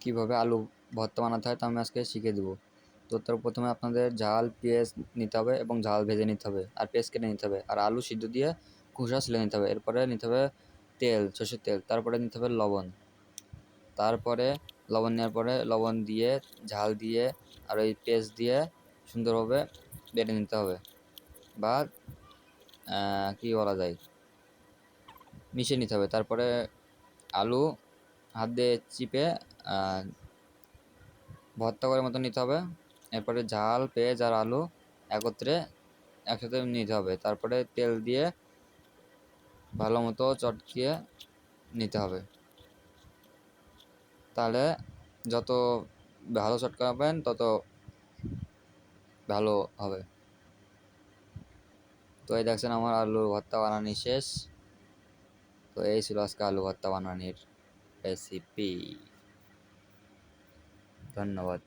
কীভাবে আলু ভর্তা বানাতে হয় তা আমি আজকে শিখিয়ে দেবো। তো তার প্রথমে আপনাদের ঝাল পেঁয়াজ নিতে হবে এবং ঝাল ভেজে নিতে হবে, আর পেঁয়াজ কেটে নিতে হবে, আর আলু সিদ্ধ দিয়ে খোসা ছিলে নিতে হবে। এরপরে নিতে হবে তেল, সরষের তেল, তারপরে নিতে হবে লবণ। তারপরে লবণ নেওয়ার পরে লবণ দিয়ে ঝাল দিয়ে আর ওই পেঁয়াজ দিয়ে সুন্দরভাবে বেটে নিতে হবে, বা কী বলা যায়, মিশিয়ে নিতে হবে। তারপরে আলু হাত দিয়ে চিপে ভর্তা করার মতো নিতে হবে। এরপরে ঝাল পেঁয়াজ আর আলু একসাথে নিতে হবে। তারপরে তেল দিয়ে ভালো মতো চটকিয়ে নিতে হবে। তাহলে যত ভালো চটকাবেন তত ভালো হবে। তো এই দেখছেন আমার আলুর ভর্তা বানানি শেষ। তো এই ছিল আজকে আলু ভর্তা বানানির রেসিপি। ধন্যবাদ।